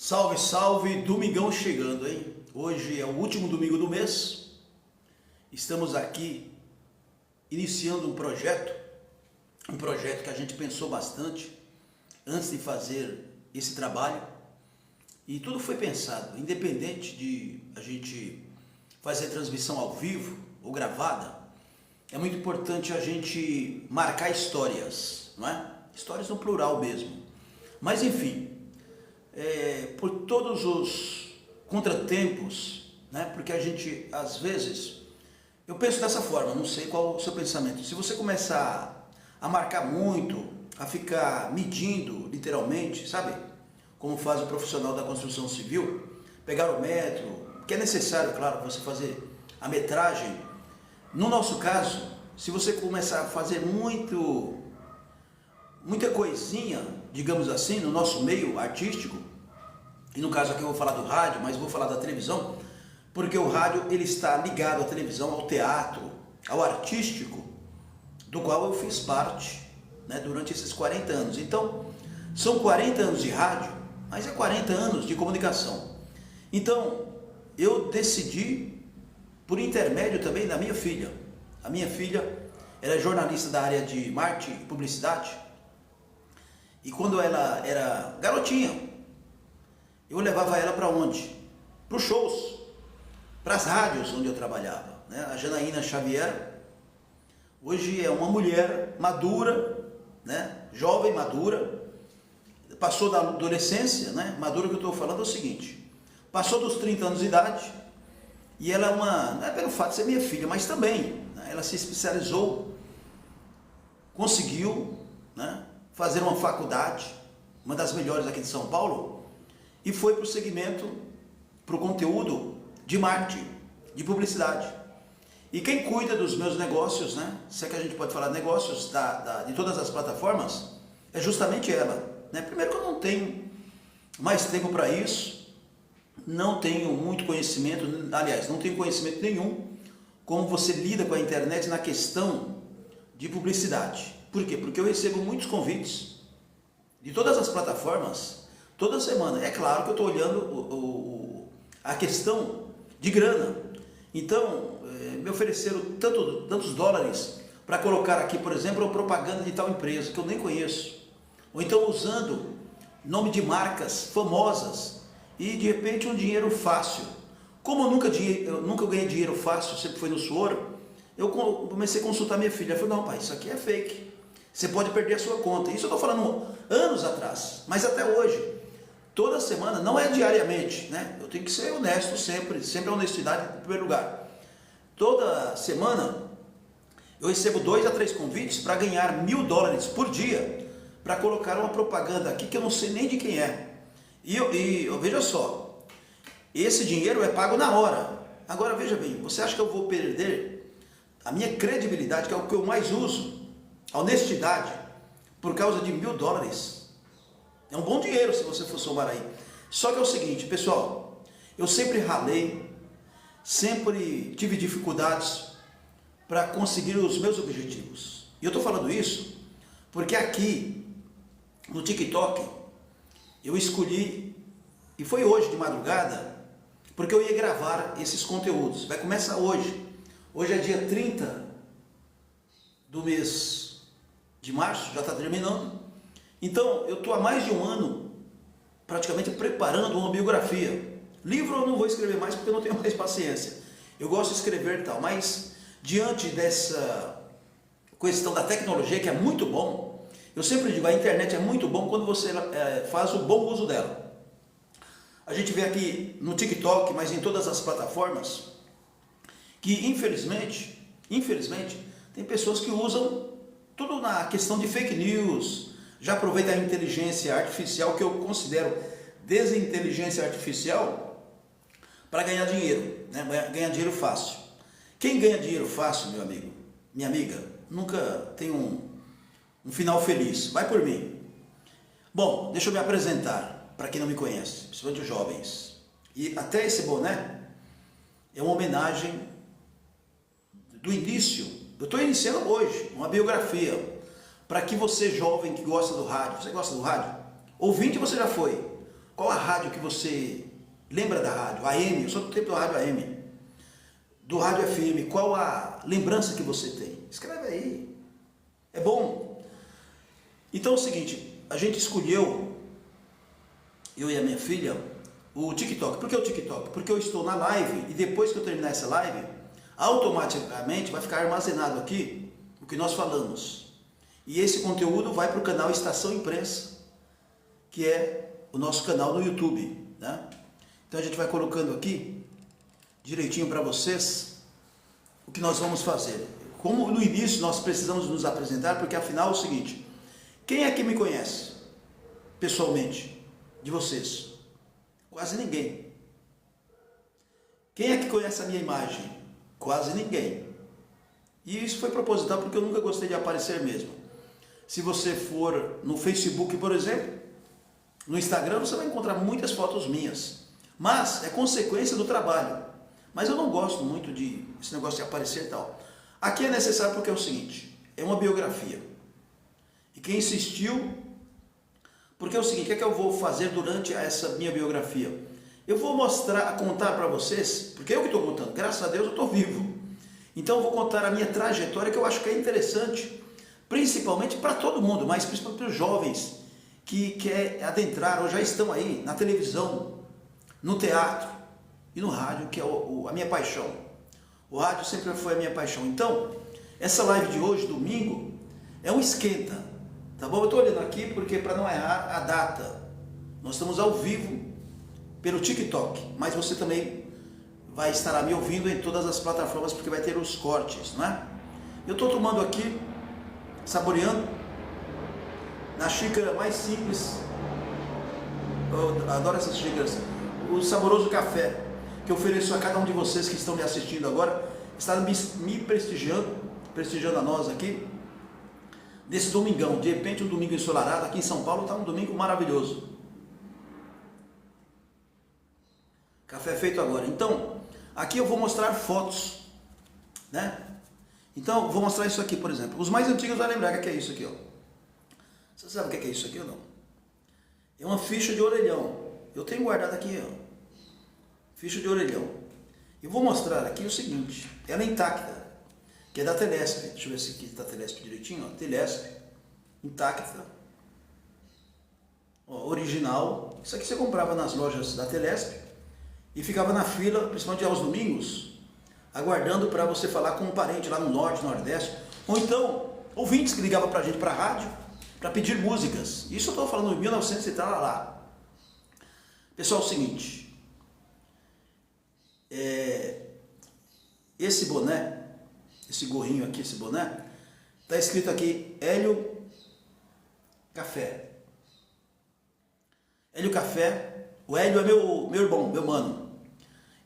Salve, salve, domingão chegando, hein? Hoje é o último domingo do mês. Estamos aqui iniciando um projeto que a gente pensou bastante antes de fazer esse trabalho. E tudo foi pensado, independente de a gente fazer transmissão ao vivo ou gravada, é muito importante a gente marcar histórias, não é? Histórias no plural mesmo. Mas enfim, por todos os contratempos, né? Porque a gente, às vezes, eu penso dessa forma, não sei qual o seu pensamento. Se você começar a marcar muito, a ficar medindo, literalmente, sabe? Como faz o profissional da construção civil, pegar o metro, que é necessário, claro, você fazer a metragem. No nosso caso, se você começar a fazer muita coisinha, digamos assim, no nosso meio artístico, e no caso aqui eu vou falar do rádio, mas vou falar da televisão, porque o rádio ele está ligado à televisão, ao teatro, ao artístico, do qual eu fiz parte, né, durante esses 40 anos. Então, são 40 anos de rádio, mas é 40 anos de comunicação. Então, eu decidi, por intermédio também da minha filha. A minha filha era jornalista da área de marketing e publicidade. E quando ela era garotinha, eu levava ela para onde? Para os shows, para as rádios onde eu trabalhava, né? A Janaína Xavier, hoje é uma mulher madura, né? Jovem, madura, passou da adolescência, né? Madura, que eu estou falando é o seguinte, passou dos 30 anos de idade, e ela é não é pelo fato de ser minha filha, mas também, né? Ela se especializou, conseguiu, né, fazer uma faculdade, uma das melhores aqui de São Paulo, e foi para o segmento, para o conteúdo de marketing, de publicidade. E quem cuida dos meus negócios, né, se é que a gente pode falar de negócios de todas as plataformas, é justamente ela, né? Primeiro que eu não tenho mais tempo para isso, não tenho muito conhecimento, aliás, não tenho conhecimento nenhum como você lida com a internet na questão de publicidade. Por quê? Porque eu recebo muitos convites de todas as plataformas, toda semana. É claro que eu estou olhando a questão de grana. Então, me ofereceram tantos dólares para colocar aqui, por exemplo, a propaganda de tal empresa que eu nem conheço. Ou então usando nome de marcas famosas e de repente um dinheiro fácil. Como eu nunca ganhei dinheiro fácil, sempre foi no suor, eu comecei a consultar minha filha. Ela falou, não pai, isso aqui é fake. Você pode perder a sua conta. Isso eu estou falando anos atrás, mas até hoje. Toda semana, não é diariamente, né? Eu tenho que ser honesto sempre a honestidade em primeiro lugar. Toda semana eu recebo 2 a 3 convites para ganhar $1000 por dia para colocar uma propaganda aqui que eu não sei nem de quem é. E veja só, esse dinheiro é pago na hora. Agora veja bem, você acha que eu vou perder a minha credibilidade, que é o que eu mais uso, a honestidade, por causa de $1000? É um bom dinheiro se você for somar aí. Só que é o seguinte, pessoal, eu sempre ralei, sempre tive dificuldades para conseguir os meus objetivos. E eu estou falando isso porque aqui no TikTok eu escolhi, e foi hoje de madrugada, porque eu ia gravar esses conteúdos. Vai começar hoje. Hoje é dia 30 do mês de março, já está terminando. Então, eu estou há mais de um ano, praticamente, preparando uma biografia. Livro eu não vou escrever mais, porque eu não tenho mais paciência. Eu gosto de escrever e tal, mas, diante dessa questão da tecnologia, que é muito bom, eu sempre digo, a internet é muito bom quando você faz o bom uso dela. A gente vê aqui no TikTok, mas em todas as plataformas, que infelizmente, tem pessoas que usam tudo na questão de fake news, já aproveita a inteligência artificial, que eu considero desinteligência artificial, para ganhar dinheiro, né? Ganhar dinheiro fácil. Quem ganha dinheiro fácil, meu amigo, minha amiga, nunca tem um final feliz. Vai por mim. Bom, deixa eu me apresentar, para quem não me conhece, principalmente os jovens. E até esse boné é uma homenagem do início. Eu estou iniciando hoje uma biografia, para que você jovem que gosta do rádio, você gosta do rádio? Ouvinte você já foi, Qual a rádio que você lembra da rádio? AM, eu sou do tempo do rádio AM. Do rádio FM, qual a lembrança que você tem? Escreve aí. É bom. Então é o seguinte, a gente escolheu, eu e a minha filha, o TikTok. Por que o TikTok? Porque eu estou na live e depois que eu terminar essa live, automaticamente vai ficar armazenado aqui o que nós falamos. E esse conteúdo vai para o canal Estação Imprensa, que é o nosso canal no YouTube, né? Então a gente vai colocando aqui direitinho para vocês o que nós vamos fazer. Como no início nós precisamos nos apresentar, porque afinal é o seguinte, quem é que me conhece pessoalmente de vocês? Quase ninguém. Quem é que conhece a minha imagem? Quase ninguém. E isso foi proposital porque eu nunca gostei de aparecer mesmo. Se você for no Facebook, por exemplo, no Instagram, você vai encontrar muitas fotos minhas. Mas é consequência do trabalho. Mas eu não gosto muito de esse negócio de aparecer e tal. Aqui é necessário porque é o seguinte, é uma biografia. E quem insistiu, porque é o seguinte, o que é que eu vou fazer durante essa minha biografia? Eu vou mostrar, contar para vocês, porque eu que estou contando, graças a Deus eu estou vivo. Então eu vou contar a minha trajetória, que eu acho que é interessante, principalmente para todo mundo, mas principalmente para os jovens que querem adentrar ou já estão aí na televisão, no teatro e no rádio, que é a minha paixão. O rádio sempre foi a minha paixão. Então, essa live de hoje, domingo, é um esquenta, tá bom? Eu estou olhando aqui porque para não errar a data, nós estamos ao vivo pelo TikTok, mas você também vai estar me ouvindo em todas as plataformas porque vai ter os cortes, não é? Eu estou tomando aqui, saboreando, na xícara mais simples, eu adoro essas xícaras, o saboroso café que eu ofereço a cada um de vocês que estão me assistindo agora, está me prestigiando a nós aqui, desse domingão. De repente um domingo ensolarado, aqui em São Paulo está um domingo maravilhoso. Café feito agora. Então, aqui eu vou mostrar fotos, né? Então, eu vou mostrar isso aqui, por exemplo. Os mais antigos vão lembrar o que é isso aqui, ó. Você sabe o que é isso aqui ou não? É uma ficha de orelhão. Eu tenho guardado aqui, ó. Ficha de orelhão. Eu vou mostrar aqui o seguinte. Ela é intacta, que é da Telesp. Deixa eu ver se aqui está a Telesp direitinho, ó. Telesp, intacta. Ó, original. Isso aqui você comprava nas lojas da Telesp e ficava na fila, principalmente aos domingos, aguardando para você falar com um parente lá no norte, nordeste, ou então ouvintes que ligavam para a gente para a rádio para pedir músicas. Isso eu estou falando em 1900 e tal lá. Pessoal, é o seguinte, esse boné, esse gorrinho aqui, esse boné, está escrito aqui Hélio Café. Hélio Café, o Hélio é meu irmão, meu mano.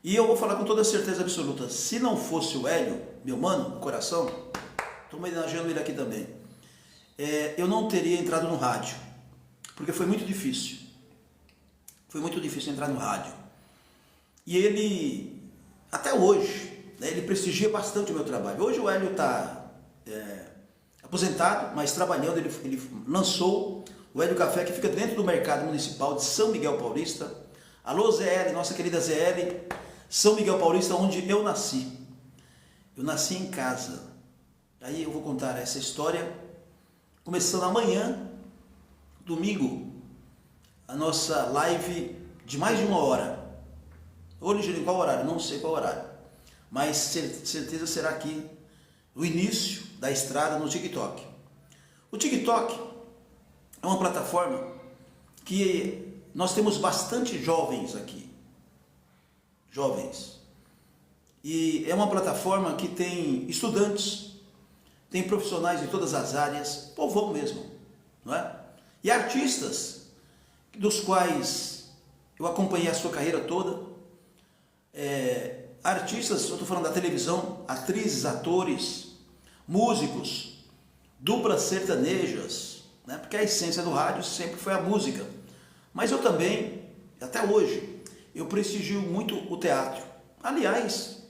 E eu vou falar com toda certeza absoluta, se não fosse o Hélio, meu mano, no coração, estou homenageando ele aqui também, eu não teria entrado no rádio, porque foi muito difícil. Foi muito difícil entrar no rádio. E ele, até hoje, né, ele prestigia bastante o meu trabalho. Hoje o Hélio está aposentado, mas trabalhando, ele lançou o Hélio Café, que fica dentro do mercado municipal de São Miguel Paulista. Alô ZL, nossa querida ZL, São Miguel Paulista, onde eu nasci. Eu nasci em casa. Aí eu vou contar essa história, começando amanhã, domingo, a nossa live de mais de 1 hora. Hoje, em qual horário? Não sei qual horário. Mas certeza será aqui o início da estrada no TikTok. O TikTok é uma plataforma que nós temos bastante jovens aqui. Jovens. E é uma plataforma que tem estudantes, tem profissionais de todas as áreas, povão mesmo, não é? E artistas, dos quais eu acompanhei a sua carreira toda. Artistas, eu estou falando da televisão, atrizes, atores, músicos, duplas sertanejas, né? Porque a essência do rádio sempre foi a música. Mas eu também, até hoje, eu prestigio muito o teatro. Aliás,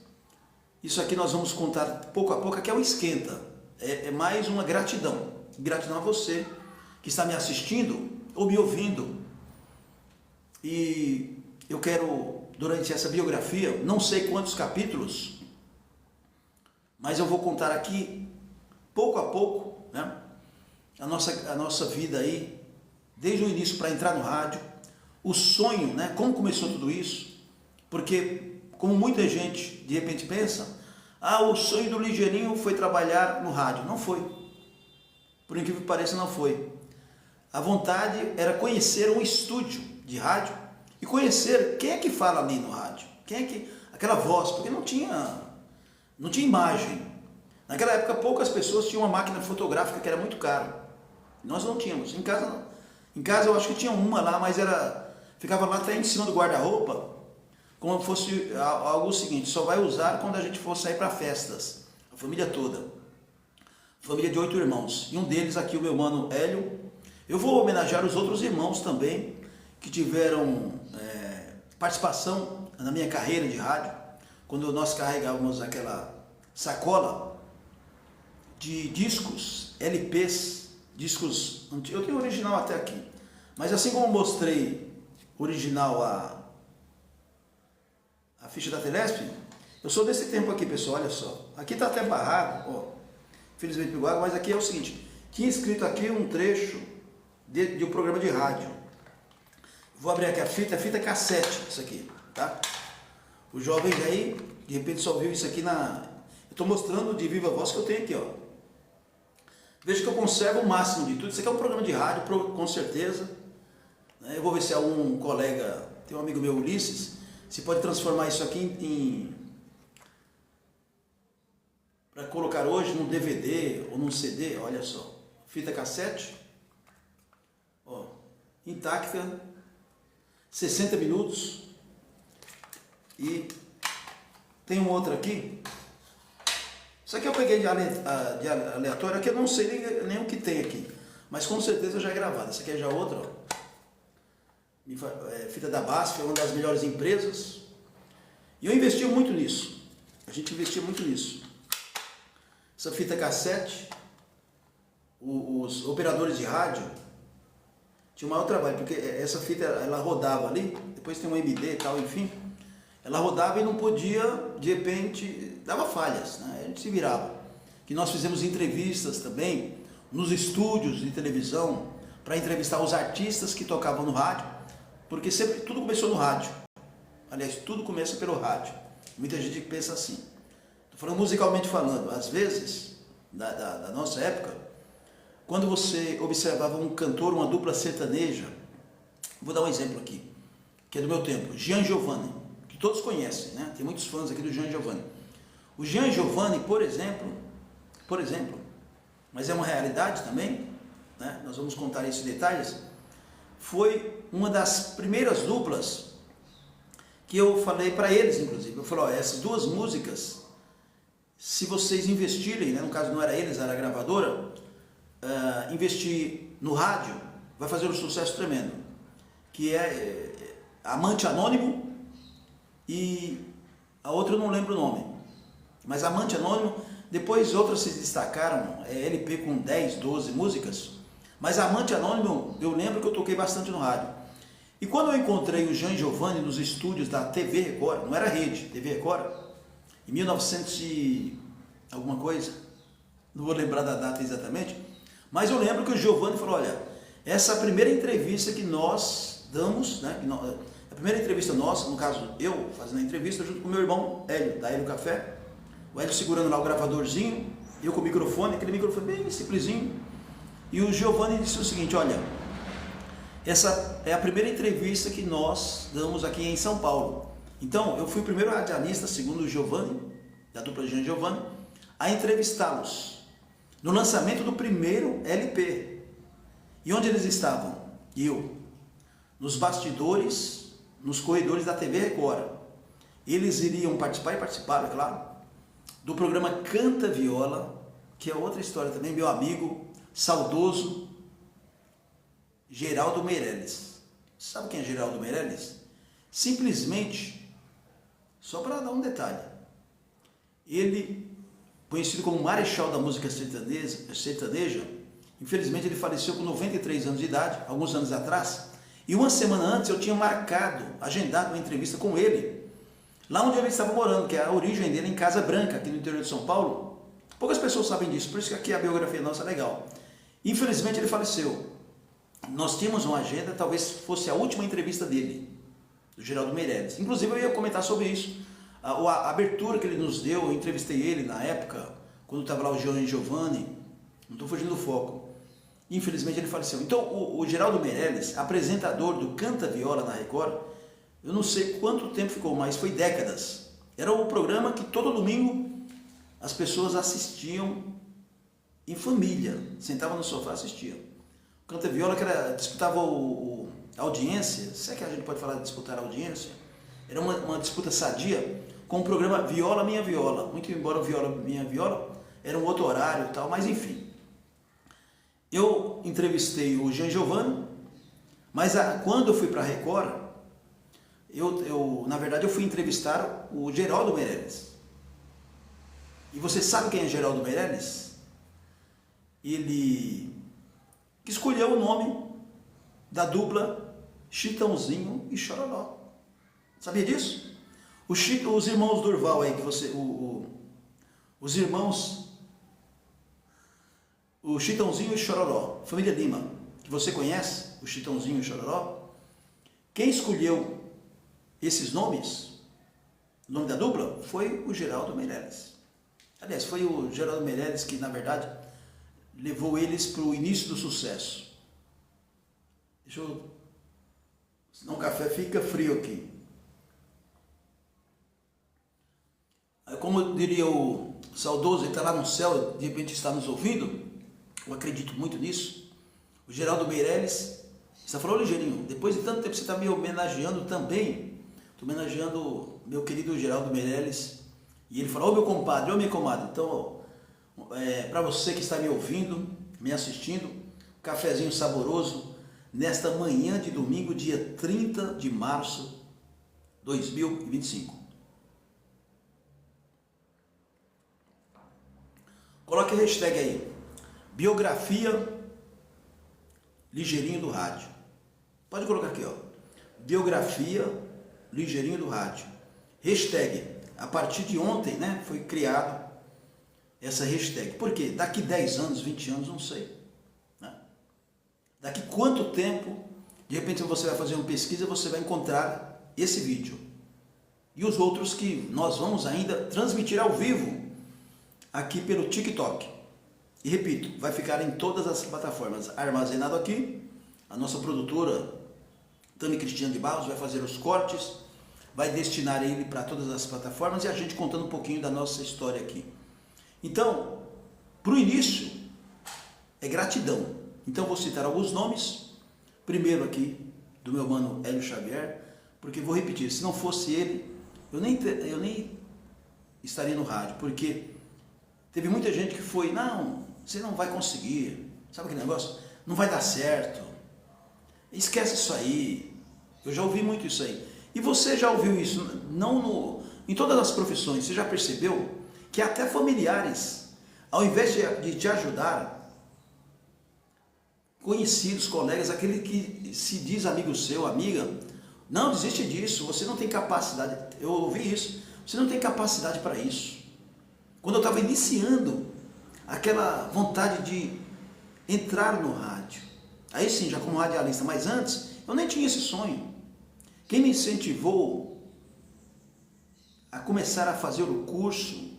isso aqui nós vamos contar pouco a pouco, que é o esquenta. É mais uma gratidão. Gratidão a você que está me assistindo ou me ouvindo. E eu quero, durante essa biografia, não sei quantos capítulos, mas eu vou contar aqui, pouco a pouco, né, a nossa vida aí, desde o início para entrar no rádio, o sonho, né, como começou tudo isso, porque como muita gente de repente pensa, o sonho do Ligeirinho foi trabalhar no rádio. Não foi. Por incrível que pareça, não foi. A vontade era conhecer um estúdio de rádio e conhecer quem é que fala ali no rádio, quem é que, aquela voz, porque não tinha imagem. Naquela época poucas pessoas tinham uma máquina fotográfica que era muito cara. Nós não tínhamos. Em casa eu acho que tinha uma lá, mas ficava lá até em cima do guarda-roupa, como fosse algo seguinte, só vai usar quando a gente for sair para festas, a família toda, família de 8 irmãos, e um deles aqui, o meu mano Hélio. Eu vou homenagear os outros irmãos também, que tiveram participação na minha carreira de rádio, quando nós carregávamos aquela sacola de discos, LPs, discos antigos. Eu tenho o original até aqui, mas assim como mostrei original a ficha da Telesp, eu sou desse tempo aqui, pessoal, olha só. Aqui está até barrado, ó, infelizmente pegou água, mas aqui é o seguinte, tinha escrito aqui um trecho de um programa de rádio. Vou abrir aqui a fita cassete, isso aqui, tá? O jovem aí, de repente só viu isso aqui eu estou mostrando de viva voz que eu tenho aqui, ó. Veja que eu conservo o máximo de tudo. Isso aqui é um programa de rádio, com certeza. Eu vou ver se algum colega, tem um amigo meu, Ulisses, se pode transformar isso aqui para colocar hoje num DVD ou num CD, olha só. Fita cassete, ó, intacta, 60 minutos. E tem um outro aqui. Isso aqui eu peguei de aleatório, aqui eu não sei nem o que tem aqui, mas com certeza já é gravado. Essa aqui é já outra, ó. Fita da BASF, é uma das melhores empresas, e eu investi muito nisso, a gente investia muito nisso. Essa fita cassete, os operadores de rádio tinham o maior trabalho, porque essa fita ela rodava ali, depois tem um MD e tal, enfim, ela rodava e não podia, de repente, dava falhas, né? A gente se virava. Que nós fizemos entrevistas também, nos estúdios de televisão, para entrevistar os artistas que tocavam no rádio, porque sempre tudo começou no rádio. Aliás, tudo começa pelo rádio. Muita gente pensa assim. Estou falando musicalmente falando. Às vezes, da nossa época, quando você observava um cantor, uma dupla sertaneja, vou dar um exemplo aqui, que é do meu tempo, Jean Giovanni, que todos conhecem, né? Tem muitos fãs aqui do Jean Giovanni. O Jean Giovanni, por exemplo, mas é uma realidade também, né? Nós vamos contar esses detalhes, foi uma das primeiras duplas que eu falei para eles, inclusive. Eu falei, ó, essas duas músicas, se vocês investirem, né, no caso não era eles, era a gravadora, investir no rádio, vai fazer um sucesso tremendo, que é Amante Anônimo e a outra eu não lembro o nome, mas Amante Anônimo, depois outras se destacaram, LP com 10, 12 músicas, mas Amante Anônimo eu lembro que eu toquei bastante no rádio. E quando eu encontrei o Jean Giovanni nos estúdios da TV Record, não era rede, TV Record, em 1900 e alguma coisa, não vou lembrar da data exatamente, mas eu lembro que o Giovanni falou, olha, essa é a primeira entrevista que nós damos, né, a primeira entrevista nossa, no caso eu fazendo a entrevista junto com meu irmão Hélio, da Hélio Café, o Hélio segurando lá o gravadorzinho, eu com o microfone, aquele microfone bem simplesinho, e o Giovanni disse o seguinte, olha, essa é a primeira entrevista que nós damos aqui em São Paulo. Então, eu fui o primeiro radialista, segundo o Giovanni, da dupla Jean Giovanni, a entrevistá-los no lançamento do primeiro LP. E onde eles estavam? Eu. Nos bastidores, nos corredores da TV Record. Eles iriam participar, e participaram, é claro, do programa Canta Viola, que é outra história também, meu amigo, saudoso, Geraldo Meirelles. Sabe quem é Geraldo Meirelles? Simplesmente, só para dar um detalhe, ele, conhecido como Marechal da música sertaneja, infelizmente ele faleceu com 93 anos de idade, alguns anos atrás. E uma semana antes eu tinha agendado uma entrevista com ele, lá onde ele estava morando, que é a origem dele em Casa Branca, aqui no interior de São Paulo. Poucas pessoas sabem disso, por isso que aqui a biografia nossa é legal. Infelizmente ele faleceu. Nós tínhamos uma agenda, talvez fosse a última entrevista dele, do Geraldo Meirelles. Inclusive eu ia comentar sobre isso. A abertura que ele nos deu, eu entrevistei ele na época, quando estava lá o Giovanni, não estou fugindo do foco. Infelizmente ele faleceu. Então o Geraldo Meirelles, apresentador do Canta Viola na Record, eu não sei quanto tempo ficou, mas foi décadas. Era um programa que todo domingo as pessoas assistiam em família, sentavam no sofá e assistiam. O Canta Viola, que disputava a audiência, se é que a gente pode falar de disputar a audiência, era uma disputa sadia com o programa Viola Minha Viola, muito embora o Viola Minha Viola era um outro horário e tal, mas enfim. Eu entrevistei o Jean Giovanni, mas quando eu fui para a Record, na verdade eu fui entrevistar o Geraldo Meirelles. E você sabe quem é Geraldo Meirelles? Ele escolheu o nome da dupla Chitãozinho e Chororó. Sabia disso? Os irmãos Durval aí, os irmãos, o Chitãozinho e Chororó, família Lima, que você conhece, o Chitãozinho e Chororó, quem escolheu esses nomes, o nome da dupla, foi o Geraldo Meirelles. Aliás, foi o Geraldo Meirelles que, na verdade, levou eles para o início do sucesso. Senão o café fica frio aqui. Como diria o saudoso, ele está lá no céu, de repente está nos ouvindo, eu acredito muito nisso. O Geraldo Meirelles, você falou ligeirinho, depois de tanto tempo você está me homenageando também, estou homenageando meu querido Geraldo Meirelles, e ele falou, ô meu compadre, ô minha comadre, então, para você que está me ouvindo, me assistindo, cafezinho saboroso, nesta manhã de domingo, dia 30 de março de 2025. Coloque a hashtag aí, biografia ligeirinho do rádio. Pode colocar aqui, ó, biografia ligeirinho do rádio. Hashtag, a partir de ontem, né, foi criado essa hashtag. Por quê? Daqui 10 anos, 20 anos, não sei. Né? Daqui quanto tempo, de repente você vai fazer uma pesquisa, você vai encontrar esse vídeo. E os outros que nós vamos ainda transmitir ao vivo, aqui pelo TikTok. E repito, vai ficar em todas as plataformas, armazenado aqui. A nossa produtora, Tami Cristiano de Barros, vai fazer os cortes, vai destinar ele para todas as plataformas e a gente contando um pouquinho da nossa história aqui. Então, para o início, é gratidão. Então, vou citar alguns nomes. Primeiro aqui, do meu mano Hélio Xavier, porque vou repetir, se não fosse ele, eu nem estaria no rádio, porque teve muita gente que foi, não, você não vai conseguir, sabe aquele negócio? Não vai dar certo, esquece isso aí. Eu já ouvi muito isso aí. E você já ouviu isso, em todas as profissões, você já percebeu que até familiares, ao invés de te ajudar, conhecidos, colegas, aquele que se diz amigo seu, amiga, não, desiste disso, você não tem capacidade, eu ouvi isso, você não tem capacidade para isso. Quando eu estava iniciando aquela vontade de entrar no rádio, aí sim, já como radialista, mas antes, eu nem tinha esse sonho. Quem me incentivou a começar a fazer o curso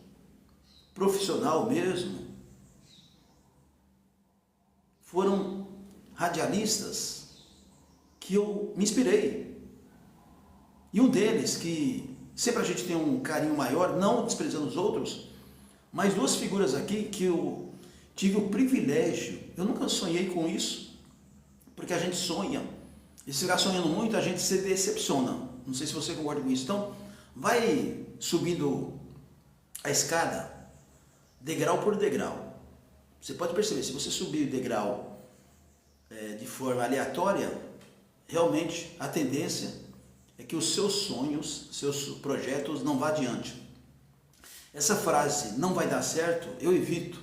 profissional mesmo, foram radialistas que eu me inspirei. E um deles, que sempre a gente tem um carinho maior, não desprezando os outros, mas duas figuras aqui que eu tive o privilégio, eu nunca sonhei com isso, porque a gente sonha, e se ficar sonhando muito, a gente se decepciona. Não sei se você concorda com isso. Então, vai subindo a escada, degrau por degrau. Você pode perceber, se você subir o degrau de forma aleatória, realmente a tendência é que os seus sonhos, seus projetos não vá adiante. Essa frase, não vai dar certo, eu evito.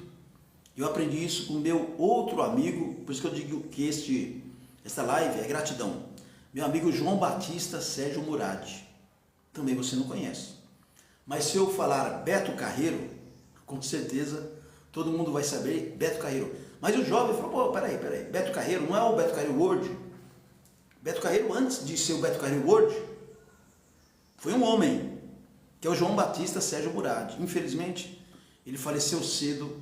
Eu aprendi isso com o meu outro amigo, por isso que eu digo que esta live é gratidão. Meu amigo João Batista Sérgio Murad. Também você não conhece. Mas se eu falar Beto Carreiro, com certeza todo mundo vai saber Beto Carreiro. Mas o jovem falou, pô, peraí, Beto Carreiro não é o Beto Carreiro World? Beto Carreiro, antes de ser o Beto Carreiro World, foi um homem, que é o João Batista Sérgio Murad. Infelizmente, ele faleceu cedo,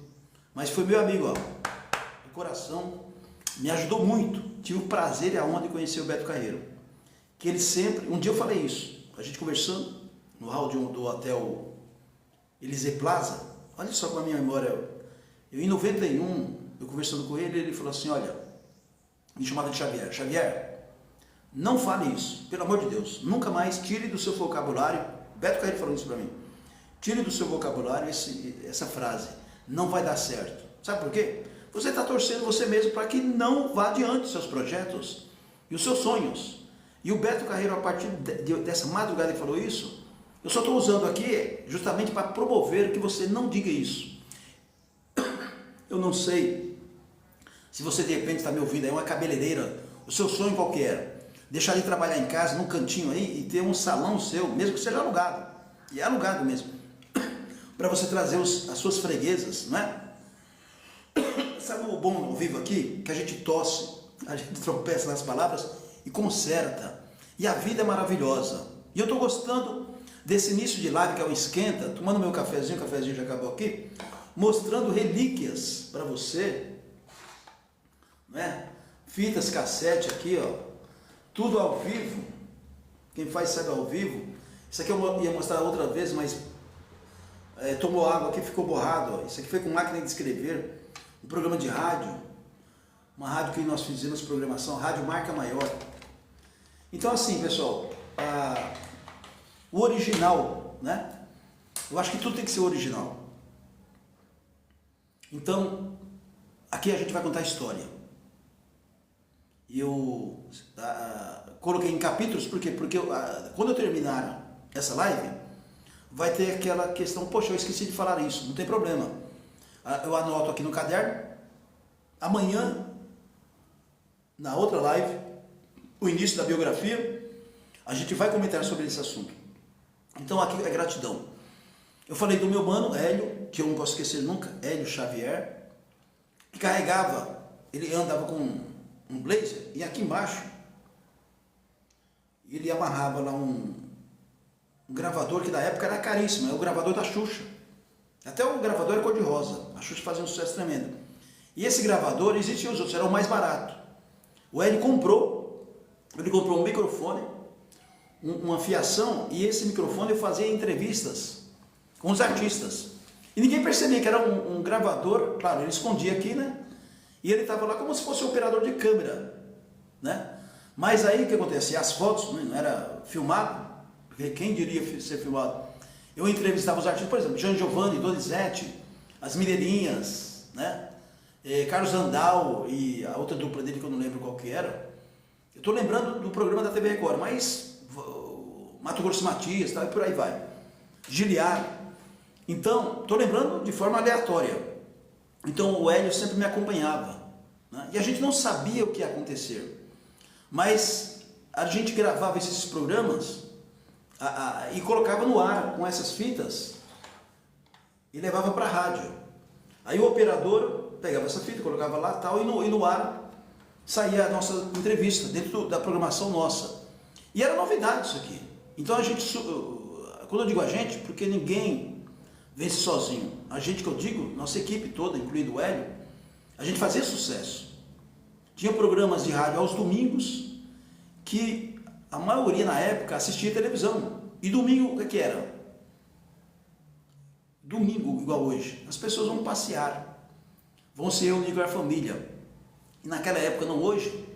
mas foi meu amigo, ó, do coração, me ajudou muito. Tive o prazer e a honra de conhecer o Beto Carreiro. Que ele sempre, um dia eu falei isso, a gente conversando no hall do hotel Elysée Plaza. Olha só como a minha memória, eu em 91, eu conversando com ele, ele falou assim, olha, me chamava de Xavier, Xavier, não fale isso, pelo amor de Deus, nunca mais tire do seu vocabulário, Beto Carreiro falou isso para mim, tire do seu vocabulário essa frase, não vai dar certo. Sabe por quê? Você está torcendo você mesmo para que não vá adiante os seus projetos e os seus sonhos. E o Beto Carreiro, a partir dessa madrugada que falou isso, eu só estou usando aqui justamente para promover que você não diga isso. Eu não sei se você de repente está me ouvindo aí, uma cabeleireira, o seu sonho qual que era? Deixar de trabalhar em casa, num cantinho aí, e ter um salão seu, mesmo que seja alugado, e é alugado mesmo, para você trazer as suas freguesas, não é? Sabe o bom ao vivo aqui? Que a gente tosse, a gente tropeça nas palavras e conserta. E a vida é maravilhosa. E eu estou gostando desse início de live, que é o esquenta, tomando meu cafezinho, o cafezinho já acabou aqui, mostrando relíquias para você, né? Fitas, cassete aqui, ó, tudo ao vivo. Quem faz sabe ao vivo. Isso aqui eu ia mostrar outra vez, mas tomou água aqui, ficou borrado, ó. Isso aqui foi com máquina de escrever. Um programa de rádio, uma rádio que nós fizemos programação, Rádio Marca Maior. Então assim, pessoal, o original, né? Eu acho que tudo tem que ser original. Então, aqui a gente vai contar a história. E eu coloquei em capítulos, por quê? Porque quando eu terminar essa live, vai ter aquela questão, poxa, eu esqueci de falar isso, não tem problema. Eu anoto aqui no caderno, amanhã, na outra live, o início da biografia, a gente vai comentar sobre esse assunto. Então aqui é gratidão. Eu falei do meu mano, Hélio, que eu não posso esquecer nunca, Hélio Xavier, que carregava, ele andava com um blazer, e aqui embaixo, ele amarrava lá um gravador que na época era caríssimo, é o gravador da Xuxa. Até o gravador era cor-de-rosa, a Xuxa fazia um sucesso tremendo. E esse gravador, existiam os outros, era o mais barato. O Hélio comprou um microfone, uma fiação, e esse microfone eu fazia entrevistas com os artistas. E ninguém percebia que era um gravador, claro, ele escondia aqui, né? E ele estava lá como se fosse um operador de câmera, né? Mas aí o que acontecia? As fotos, né, não era filmado, porque quem diria ser filmado? Eu entrevistava os artistas, por exemplo, Jean Giovanni, Donizete, as Mineirinhas, né? Carlos Andal e a outra dupla dele que eu não lembro qual que era. Eu estou lembrando do programa da TV Record, mas Mato Grosso Matias, tal, e por aí vai. Giliar. Então, estou lembrando de forma aleatória. Então o Hélio sempre me acompanhava, né? E a gente não sabia o que ia acontecer. Mas a gente gravava esses programas e colocava no ar com essas fitas e levava para a rádio. Aí o operador pegava essa fita, colocava lá tal, e no ar saía a nossa entrevista, dentro da programação nossa. E era novidade isso aqui. Então a gente, quando eu digo a gente, porque ninguém vence sozinho. A gente que eu digo, nossa equipe toda, incluindo o Hélio, a gente fazia sucesso. Tinha programas de rádio aos domingos que a maioria na época assistia televisão. E domingo o que era? Domingo, igual hoje, as pessoas vão passear, vão se reunir com a família. E naquela época, não hoje,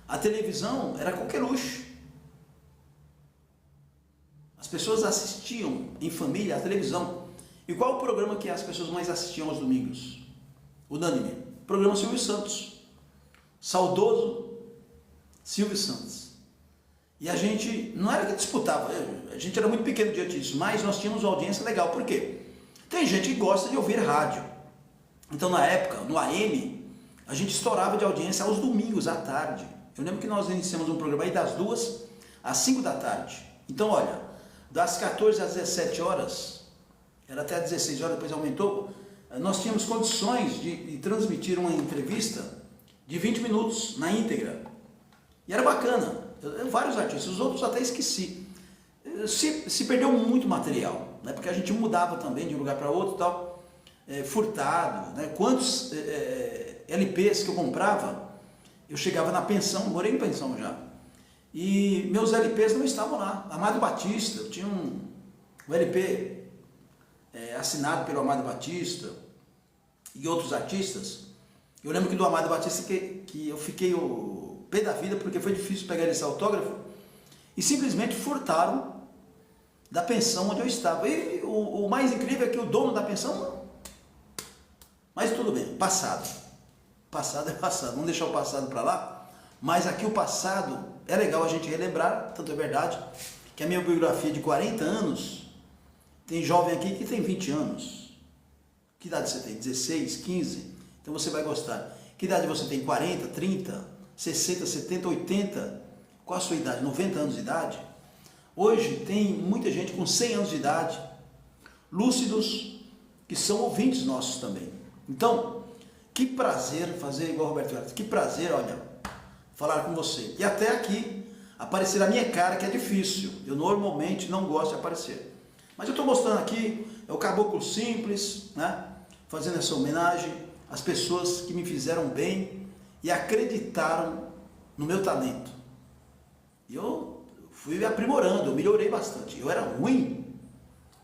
a televisão era qualquer luxo. As pessoas assistiam em família a televisão. E qual o programa que as pessoas mais assistiam aos domingos? Unânime. Programa Silvio Santos. Saudoso Silvio Santos. E a gente, não era que disputava, a gente era muito pequeno diante disso, mas nós tínhamos uma audiência legal. Por quê? Tem gente que gosta de ouvir rádio. Então na época, no AM, a gente estourava de audiência aos domingos à tarde. Eu lembro que nós iniciamos um programa aí das 2 às 5 da tarde. Então, olha, das 14 às 17 horas, era até às 16 horas, depois aumentou, nós tínhamos condições de transmitir uma entrevista de 20 minutos na íntegra. E era bacana. Vários artistas, os outros até esqueci. Se perdeu muito material, né? Porque a gente mudava também de um lugar para outro e tal, furtado, né? Quantos LPs que eu comprava, eu chegava na pensão, morei em pensão já, e meus LPs não estavam lá. Amado Batista, eu tinha um LP assinado pelo Amado Batista e outros artistas. Eu lembro que do Amado Batista que eu fiquei o pé da vida, porque foi difícil pegar esse autógrafo, e simplesmente furtaram da pensão onde eu estava. E o mais incrível é que o dono da pensão, mas tudo bem, passado é passado, vamos deixar o passado para lá. Mas aqui o passado é legal a gente relembrar, tanto é verdade que a minha biografia de 40 anos, tem jovem aqui que tem 20 anos. Que idade você tem? 16, 15? Então você vai gostar. Que idade você tem? 40, 30, 60, 70, 80? Qual a sua idade? 90 anos de idade? Hoje tem muita gente com 100 anos de idade, lúcidos, que são ouvintes nossos também. Então, que prazer fazer igual o Roberto Carlos, que prazer, olha, falar com você. E até aqui, aparecer a minha cara, que é difícil. Eu normalmente não gosto de aparecer. Mas eu estou mostrando aqui, é o Caboclo Simples, né? Fazendo essa homenagem às pessoas que me fizeram bem e acreditaram no meu talento. E eu fui me aprimorando, eu melhorei bastante. Eu era ruim,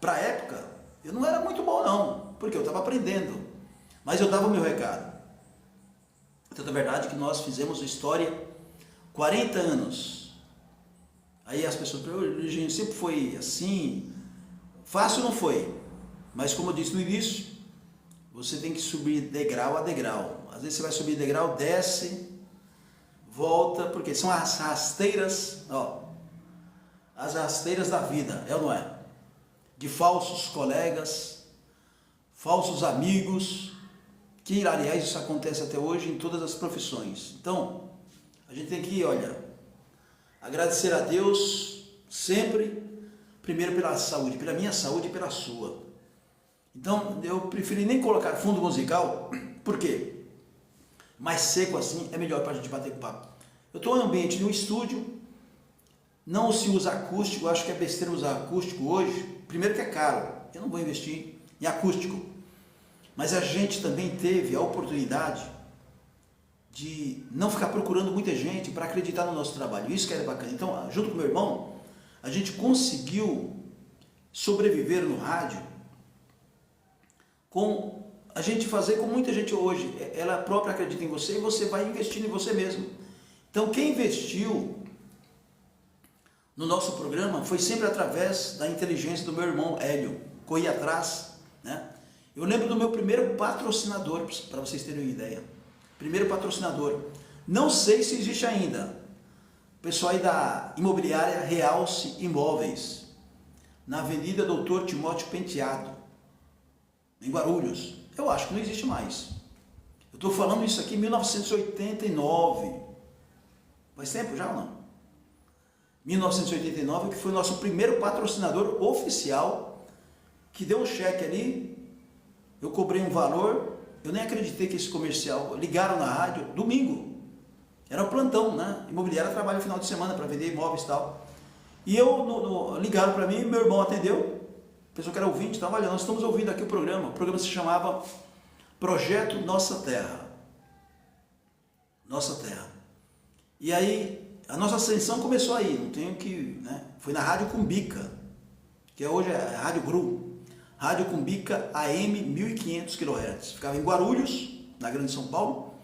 para a época, eu não era muito bom não, porque eu estava aprendendo. Mas eu dava o meu recado. Então, é verdade que nós fizemos história 40 anos. Aí as pessoas perguntam, sempre foi assim? Fácil não foi, mas como eu disse no início, você tem que subir degrau a degrau. Às vezes você vai subir degrau, desce, volta, porque são as rasteiras, ó, as rasteiras da vida, é ou não é? De falsos colegas, falsos amigos, que aliás isso acontece até hoje em todas as profissões. Então, a gente tem que, olha, agradecer a Deus sempre, primeiro pela saúde, pela minha saúde e pela sua. Então, eu preferi nem colocar fundo musical, por quê? Mais seco assim é melhor para a gente bater papo. Eu estou em um ambiente de um estúdio, não se usa acústico, eu acho que é besteira usar acústico hoje. Primeiro que é caro, eu não vou investir em acústico. Mas a gente também teve a oportunidade de não ficar procurando muita gente para acreditar no nosso trabalho. Isso que era bacana. Então, junto com meu irmão, a gente conseguiu sobreviver no rádio com a gente fazer com muita gente hoje. Ela própria acredita em você e você vai investindo em você mesmo. Então, quem investiu no nosso programa foi sempre através da inteligência do meu irmão Hélio. Corri atrás, né? Eu lembro do meu primeiro patrocinador, para vocês terem uma ideia. Primeiro patrocinador. Não sei se existe ainda. O pessoal aí da imobiliária Realce Imóveis, na Avenida Doutor Timóteo Penteado, em Guarulhos. Eu acho que não existe mais. Eu estou falando isso aqui em 1989. Faz tempo já ou não? 1989, que foi o nosso primeiro patrocinador oficial, que deu um cheque ali, eu cobrei um valor, eu nem acreditei que esse comercial, ligaram na rádio, domingo, era um plantão, né? Imobiliária trabalha no final de semana para vender imóveis e tal. E ligaram para mim, meu irmão atendeu, pensou que era ouvinte, então, olha, nós estamos ouvindo aqui o programa se chamava Projeto Nossa Terra. Nossa Terra. E aí, a nossa ascensão começou aí, não tenho que, né? Foi na Rádio Cumbica, que hoje é a Rádio Gru. Rádio Cumbica AM 1500 kHz. Ficava em Guarulhos, na Grande São Paulo,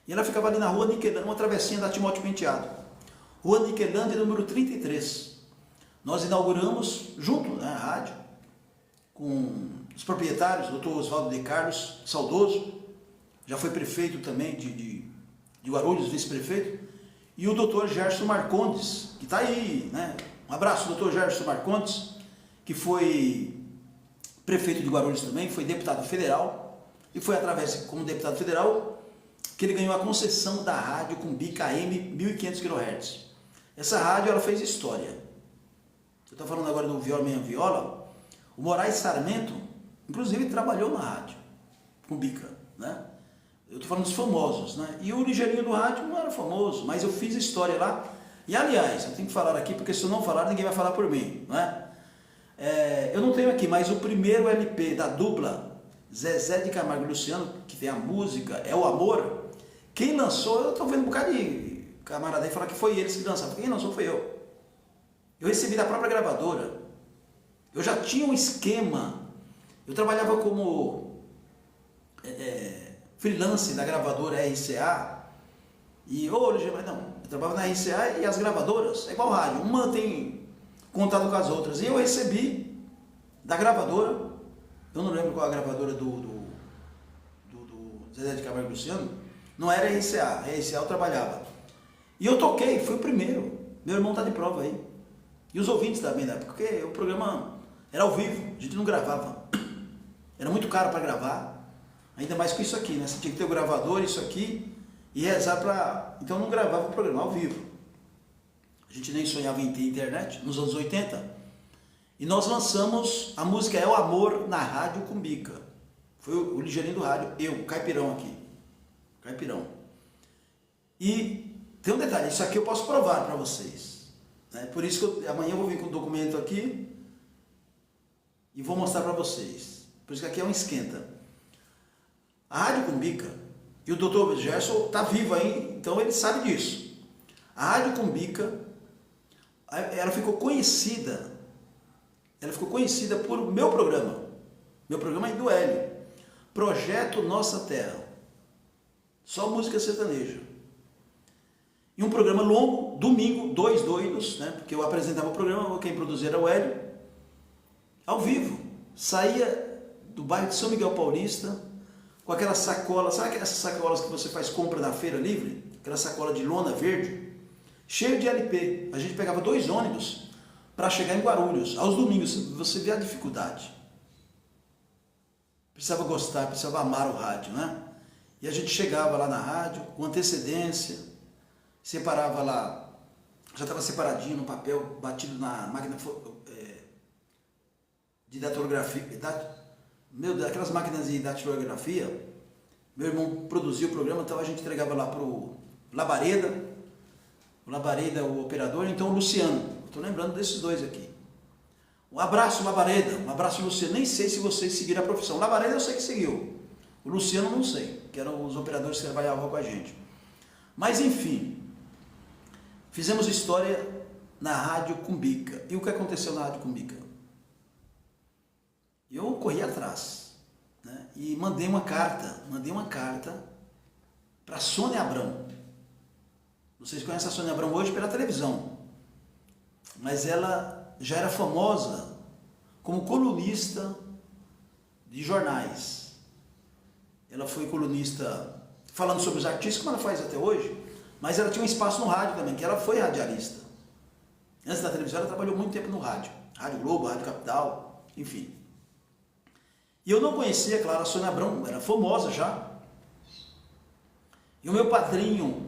e ela ficava ali na Rua Niquelândia, uma travessinha da Timóteo Penteado. Rua Niquelândia, número 33. Nós inauguramos, junto, né, a rádio, com os proprietários, o Dr. Oswaldo de Carlos, saudoso, já foi prefeito também de Guarulhos, vice-prefeito, e o Dr. Gerson Marcondes, que está aí, né? Um abraço, Dr. Gerson Marcondes, que foi prefeito de Guarulhos também, foi deputado federal, e foi através, como deputado federal, que ele ganhou a concessão da rádio Cumbica AM 1500 kHz. Essa rádio ela fez história. Eu estou falando agora do Viola Minha Viola. O Moraes Sarmento, inclusive, trabalhou na rádio Cumbica, né? Eu estou falando dos famosos, né? E o ligeirinho do rádio não era famoso, mas eu fiz história lá. E aliás, eu tenho que falar aqui, porque se eu não falar, ninguém vai falar por mim, né? Eu não tenho aqui, mas o primeiro LP da dupla Zezé de Camargo e Luciano, que tem a música É o Amor, quem lançou, eu estou vendo um bocado de camarada aí falar que foi eles que lançaram. Quem lançou foi eu. Eu recebi da própria gravadora. Eu já tinha um esquema. Eu trabalhava como freelance da gravadora RCA. E hoje, não, eu trabalhava na RCA e as gravadoras, é igual rádio, uma tem contato com as outras. E eu recebi da gravadora, eu não lembro qual a gravadora do Zezé de Camargo e Luciano, não era RCA, a RCA eu trabalhava. E eu toquei, fui o primeiro. Meu irmão está de prova aí. E os ouvintes também, né? Porque o programa era ao vivo, a gente não gravava. Era muito caro para gravar, ainda mais com isso aqui, né? Você tinha que ter o gravador, isso aqui, e rezar para... Então não gravava o programa ao vivo. A gente nem sonhava em ter internet, nos anos 80. E nós lançamos a música É o Amor na Rádio Cumbica. Foi o ligeirinho do rádio, eu, Caipirão aqui. Caipirão. E tem um detalhe, isso aqui eu posso provar para vocês. Né? Por isso que amanhã eu vou vir com o documento aqui e vou mostrar para vocês. Por isso que aqui é um esquenta. A Rádio Cumbica, e o Dr. Gerson está vivo aí, então ele sabe disso. A Rádio Cumbica, ela ficou conhecida por meu programa é do Hélio, Projeto Nossa Terra, só música sertaneja. E um programa longo, domingo, Dois Doidos, né? Porque eu apresentava o programa, quem produzia era o Hélio, ao vivo. Saía do bairro de São Miguel Paulista, com aquela sacola, sabe essas sacolas que você faz compra na feira livre? Aquela sacola de lona verde, cheio de LP. A gente pegava 2 ônibus para chegar em Guarulhos, aos domingos. Você vê a dificuldade. Precisava gostar, precisava amar o rádio, né? E a gente chegava lá na rádio, com antecedência, separava lá, já estava separadinho no papel, batido na máquina de datilografia, aquelas máquinas de datilografia. Meu irmão produzia o programa, então a gente entregava lá para o Labareda, o operador, então o Luciano. Estou lembrando desses dois aqui. Um abraço, Labareda, um abraço, Luciano. Nem sei se vocês seguiram a profissão. Labareda eu sei que seguiu, o Luciano não sei, que eram os operadores que trabalhavam com a gente. Mas enfim, fizemos história na Rádio Cumbica. E o que aconteceu na Rádio Cumbica? Eu corri atrás, né? E mandei uma carta para Sônia Abrão. Vocês conhecem a Sônia Abrão hoje pela televisão, mas ela já era famosa como colunista de jornais. Ela foi colunista falando sobre os artistas, como ela faz até hoje, mas ela tinha um espaço no rádio também, que ela foi radialista. Antes da televisão, ela trabalhou muito tempo no rádio. Rádio Globo, Rádio Capital, enfim. E eu não conhecia, claro, a Sônia Abrão, era famosa já. E o meu padrinho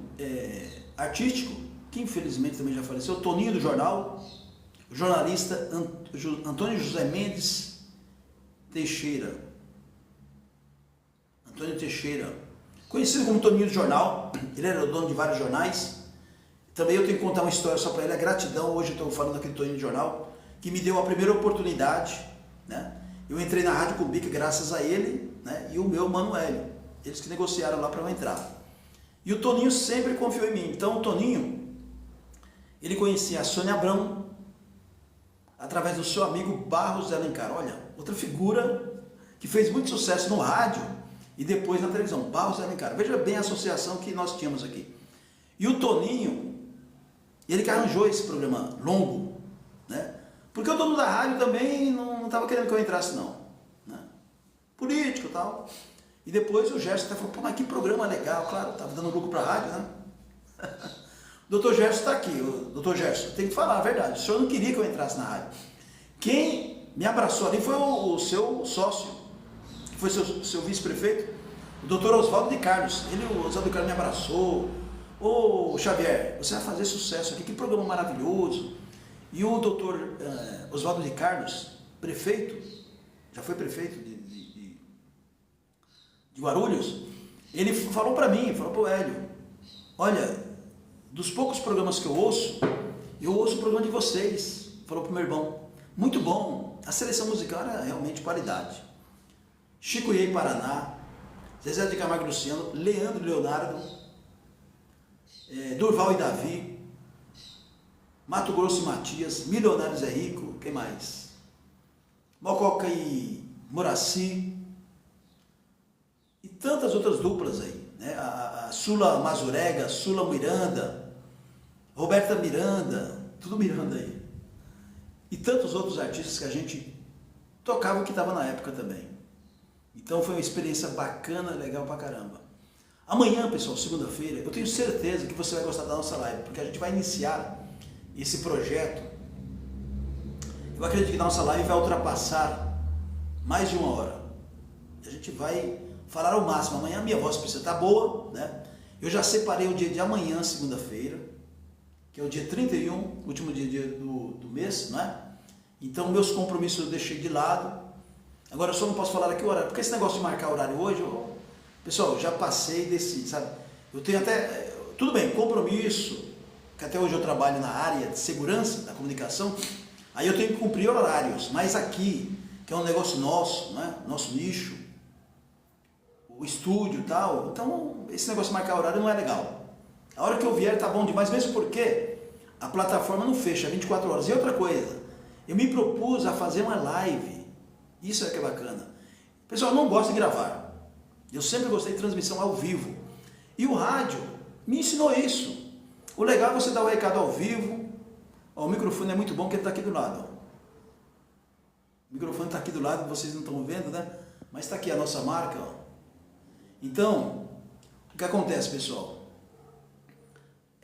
artístico, que infelizmente também já faleceu, o Toninho do Jornal, o jornalista Antônio José Mendes Teixeira. Antônio Teixeira, conhecido como Toninho do Jornal, ele era o dono de vários jornais. Também eu tenho que contar uma história só para ele, a gratidão, hoje eu estou falando daquele Toninho do Jornal, que me deu a primeira oportunidade, né? Eu entrei na Rádio Cumbica graças a ele, né? E o meu Manuel, eles que negociaram lá para eu entrar. E o Toninho sempre confiou em mim. Então o Toninho, ele conhecia a Sônia Abrão através do seu amigo Barros de Alencar. Olha, outra figura que fez muito sucesso no rádio e depois na televisão, Barros de Alencar. Veja bem a associação que nós tínhamos aqui. E o Toninho, ele que arranjou esse programa longo, né? Porque o dono da rádio também não estava querendo que eu entrasse, não, né? Político e tal. E depois o Gerson até falou, pô, mas que programa legal, claro, estava dando lucro para a rádio, né? O doutor Gerson está aqui, o doutor Gerson, tem que falar a verdade, o senhor não queria que eu entrasse na rádio. Quem me abraçou ali foi o seu sócio, que foi seu vice-prefeito, O doutor Oswaldo de Carlos, o Oswaldo de Carlos me abraçou. Ô Xavier, você vai fazer sucesso aqui, que programa maravilhoso. E o doutor Oswaldo de Carlos, prefeito, já foi prefeito de Guarulhos, ele falou para mim, falou para o Hélio, olha, dos poucos programas que eu ouço o programa de vocês, falou para o meu irmão, muito bom, a seleção musical era realmente qualidade. Chico Iê Paraná, Zezé de Camargo e Luciano, Leandro e Leonardo, Durval e Davi, Mato Grosso e Matias, Milionários é Rico, quem mais? Mococa e Moraci, e tantas outras duplas aí, né? A Sula Mazurega, Sula Miranda, Roberta Miranda, tudo Miranda aí. E tantos outros artistas que a gente tocava que estava na época também. Então foi uma experiência bacana, legal pra caramba. Amanhã, pessoal, segunda-feira, eu tenho certeza que você vai gostar da nossa live, porque a gente vai iniciar esse projeto. Eu acredito que a nossa live vai ultrapassar mais de 1 hora. A gente vai falar ao máximo. Amanhã a minha voz precisa estar boa, né? Eu já separei o dia de amanhã, segunda-feira, que é o dia 31, último dia do mês, não é? Então meus compromissos eu deixei de lado. Agora eu só não posso falar aqui o horário, porque esse negócio de marcar horário hoje, pessoal, eu já passei desse, sabe? Eu tenho até, tudo bem, compromisso, que até hoje eu trabalho na área de segurança, da comunicação, aí eu tenho que cumprir horários, mas aqui, que é um negócio nosso, né? Nosso nicho, o estúdio e tal, então esse negócio de marcar horário não é legal. A hora que eu vier tá bom demais, mesmo porque a plataforma não fecha 24 horas. E outra coisa, eu me propus a fazer uma live, isso é que é bacana. Pessoal, eu não gosto de gravar, eu sempre gostei de transmissão ao vivo, e o rádio me ensinou isso. O legal é você dar o recado ao vivo. Ó, o microfone é muito bom porque ele está aqui do lado. Ó. O microfone está aqui do lado, vocês não estão vendo, né? Mas está aqui a nossa marca. Ó. Então, o que acontece, pessoal?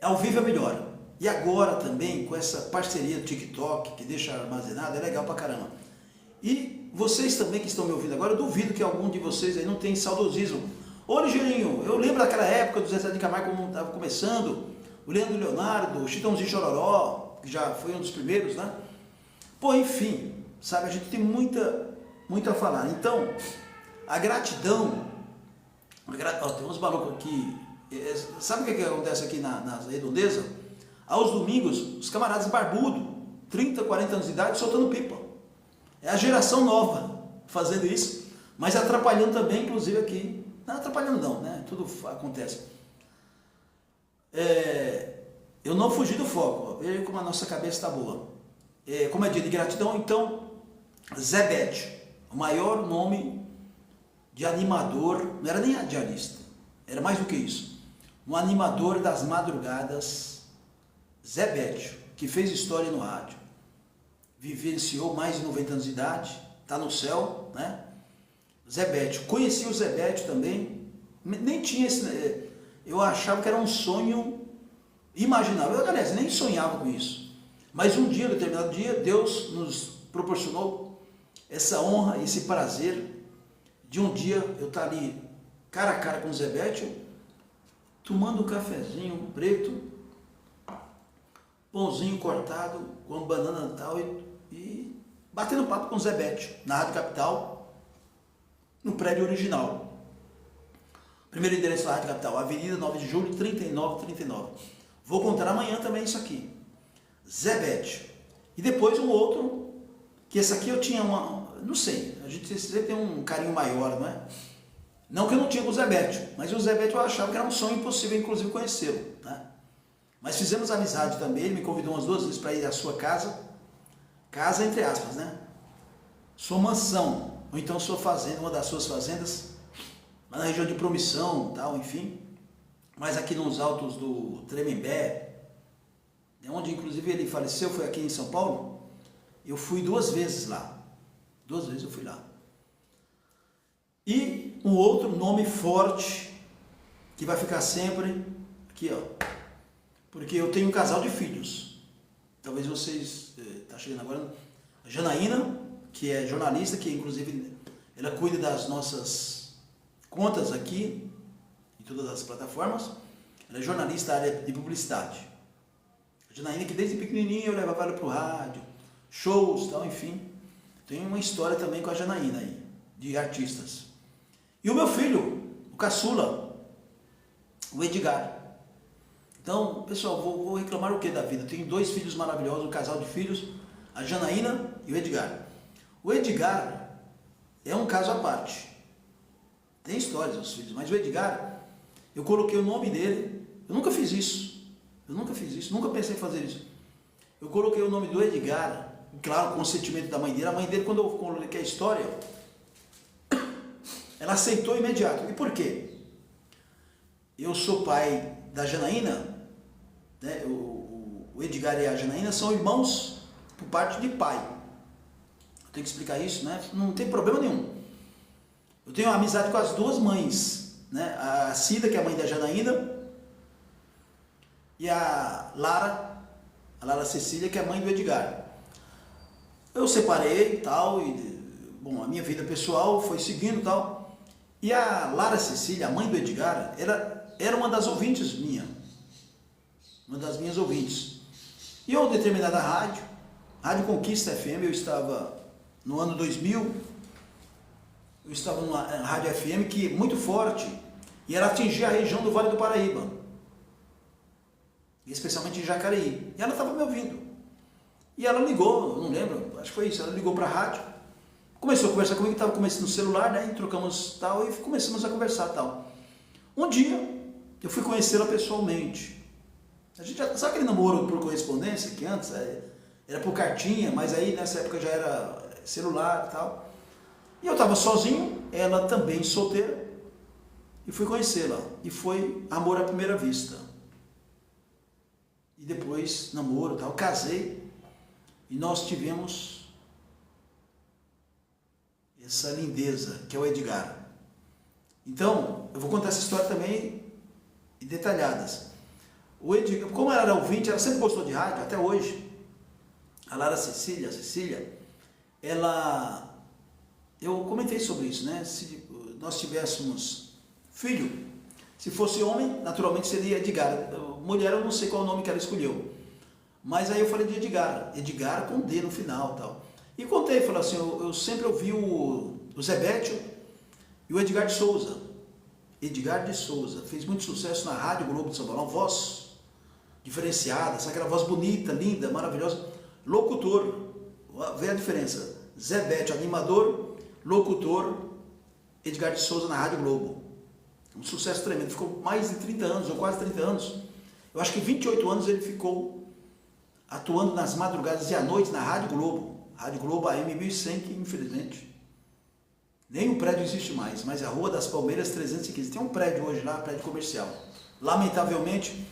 Ao vivo é melhor. E agora também, com essa parceria do TikTok, que deixa armazenado, é legal pra caramba. E vocês também que estão me ouvindo agora, eu duvido que algum de vocês aí não tem saudosismo. Ô, Ligeirinho, eu lembro daquela época do Zezé de Camargo, como estava começando, o Leandro Leonardo, o Chitãozinho Chororó, que já foi um dos primeiros, né? Pô, enfim, sabe, a gente tem muito a falar. Então, a gratidão, ó, tem uns malucos aqui, sabe o que acontece aqui na redondeza? Aos domingos, os camaradas barbudos, 30, 40 anos de idade, soltando pipa. É a geração nova fazendo isso, mas atrapalhando também, inclusive aqui. Não atrapalhando não, né? Tudo acontece. Eu não fugi do foco, veja como a nossa cabeça está boa. Como é dia de gratidão, então, Zé Bétio, o maior nome de animador, não era nem diarista, era mais do que isso. Um animador das madrugadas, Zé Bétio, que fez história no rádio, vivenciou mais de 90 anos de idade, está no céu, né? Zé Bétio, conheci o Zé Bétio também, nem tinha esse, eu achava que era um sonho imaginável, eu, aliás, nem sonhava com isso, mas um dia, determinado dia, Deus nos proporcionou essa honra, esse prazer, de um dia eu estar ali, cara a cara com o Zé Bétio, tomando um cafezinho preto, pãozinho cortado, com banana e tal, e batendo papo com o Zé Bétio, na Rádio Capital, no prédio original. Primeiro endereço da Rádio Capital, Avenida 9 de Julho, 3939. Vou contar amanhã também isso aqui. Zé Bétio. E depois um outro, que esse aqui eu tinha não sei, a gente sempre tem um carinho maior, não é? Não que eu não tinha com o Zé Bétio, mas o Zé Bétio eu achava que era um sonho impossível, inclusive, conhecê-lo, né? Mas fizemos amizade também, ele me convidou umas 2 vezes para ir à sua casa, casa entre aspas, né? Sua mansão, ou então sua fazenda, uma das suas fazendas, lá na região de Promissão, tal, enfim, mas aqui nos altos do Tremembé, onde inclusive ele faleceu, foi aqui em São Paulo, eu fui 2 vezes lá, 2 vezes eu fui lá. E um outro nome forte, que vai ficar sempre, aqui ó, porque eu tenho um casal de filhos, talvez vocês, tá chegando agora, a Janaína, que é jornalista, que inclusive ela cuida das nossas contas aqui, em todas as plataformas. Ela é jornalista da área de publicidade. A Janaína, que desde pequenininha eu levava ela para o rádio, shows, tal, enfim. Tem uma história também com a Janaína aí, de artistas. E o meu filho, o caçula, o Edgar. Então, pessoal, vou reclamar o que da vida? Eu tenho 2 filhos maravilhosos, um casal de filhos, a Janaína e o Edgar. O Edgar é um caso à parte. Tem histórias dos filhos, mas o Edgar, eu coloquei o nome dele, eu nunca fiz isso, nunca pensei em fazer isso. Eu coloquei o nome do Edgar, claro, com o consentimento da mãe dele. A mãe dele, quando eu coloquei a história, ela aceitou imediato. E por quê? Eu sou pai da Janaína, né? O Edgar e a Janaína são irmãos por parte de pai. Eu tenho que explicar isso, né? Não tem problema nenhum. Eu tenho amizade com as 2 mães, né? A Cida, que é a mãe da Janaína, e a Lara Cecília, que é a mãe do Edgar. Eu separei e tal, e bom, a minha vida pessoal foi seguindo e tal. E a Lara Cecília, a mãe do Edgar, era uma das ouvintes minha, uma das minhas ouvintes. E eu, determinada Rádio Conquista FM, eu estava no ano 2000, eu estava numa rádio FM que muito forte, e ela atingia a região do Vale do Paraíba, especialmente em Jacareí. E ela estava me ouvindo. E ela ligou, não lembro, acho que foi isso, ela ligou para a rádio, começou a conversar comigo, estava começando no celular, né, e trocamos tal, e começamos a conversar tal. Um dia, eu fui conhecê-la pessoalmente. A gente já, sabe aquele namoro por correspondência, que antes era por cartinha, mas aí nessa época já era celular e tal. E eu estava sozinho, ela também solteira, e fui conhecê-la. E foi amor à primeira vista. E depois namoro e tal, casei, e nós tivemos essa lindeza, que é o Edgar. Então, eu vou contar essa história também em detalhadas. O Edgar, como ela era ouvinte, ela sempre gostou de rádio, até hoje. A Lara Cecília, eu comentei sobre isso, né? Se nós tivéssemos filho, se fosse homem, naturalmente seria Edgar. Mulher, eu não sei qual o nome que ela escolheu. Mas aí eu falei de Edgar com D no final, tal. E contei, falei assim, eu sempre ouvi o Zé Bétio e o Edgar de Souza. Edgar de Souza fez muito sucesso na Rádio Globo de São Paulo, uma voz diferenciada, sabe, aquela voz bonita, linda, maravilhosa. Locutor, vê a diferença. Zé Bétio, animador, locutor, Edgar de Souza na Rádio Globo. Um sucesso tremendo, ficou mais de 30 anos, ou quase 30 anos. Eu acho que 28 anos ele ficou atuando nas madrugadas e à noite na Rádio Globo AM 1100, que infelizmente nem o prédio existe mais, mas é a Rua das Palmeiras 315. Tem um prédio hoje lá, prédio comercial. Lamentavelmente,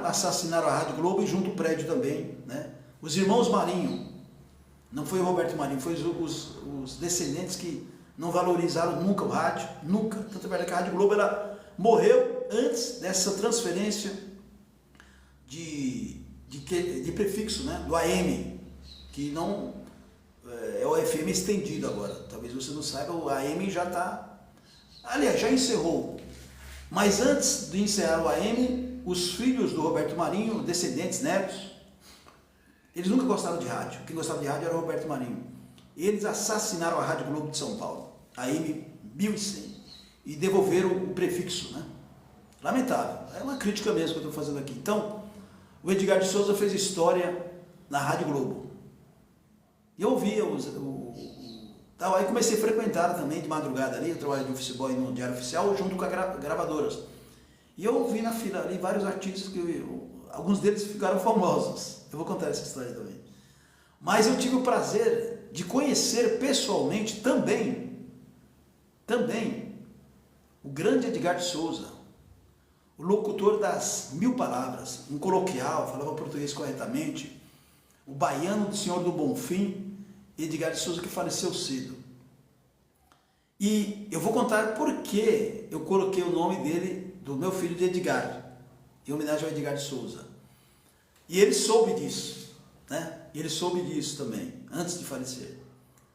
assassinaram a Rádio Globo e junto o prédio também, né? Os irmãos Marinho, não foi o Roberto Marinho, foi os descendentes que não valorizaram nunca o rádio, nunca. Tanto é que a Rádio Globo ela morreu antes dessa transferência de prefixo, né? Do AM, que não é o FM estendido agora. Talvez você não saiba, o AM já está, aliás, já encerrou. Mas antes de encerrar o AM, os filhos do Roberto Marinho, descendentes, netos, eles nunca gostaram de rádio. Quem gostava de rádio era o Roberto Marinho. Eles assassinaram a Rádio Globo de São Paulo, AM 1100, e devolveram o prefixo, né? Lamentável. É uma crítica mesmo que eu estou fazendo aqui. Então, o Edgar de Souza fez história na Rádio Globo. E eu ouvia tal, aí comecei a frequentar também de madrugada ali, eu trabalho de office boy no Diário Oficial, junto com as gravadoras. E eu vi na fila ali vários artistas, alguns deles ficaram famosos. Eu vou contar essa história também. Mas eu tive o prazer de conhecer pessoalmente também, o grande Edgar de Souza, o locutor das 1000 palavras, um coloquial, falava português corretamente, o baiano do Senhor do Bonfim, Edgar de Souza, que faleceu cedo. E eu vou contar por que eu coloquei o nome dele, do meu filho, de Edgar, em homenagem ao Edgar de Souza. E ele soube disso, né? Ele soube disso também, antes de falecer.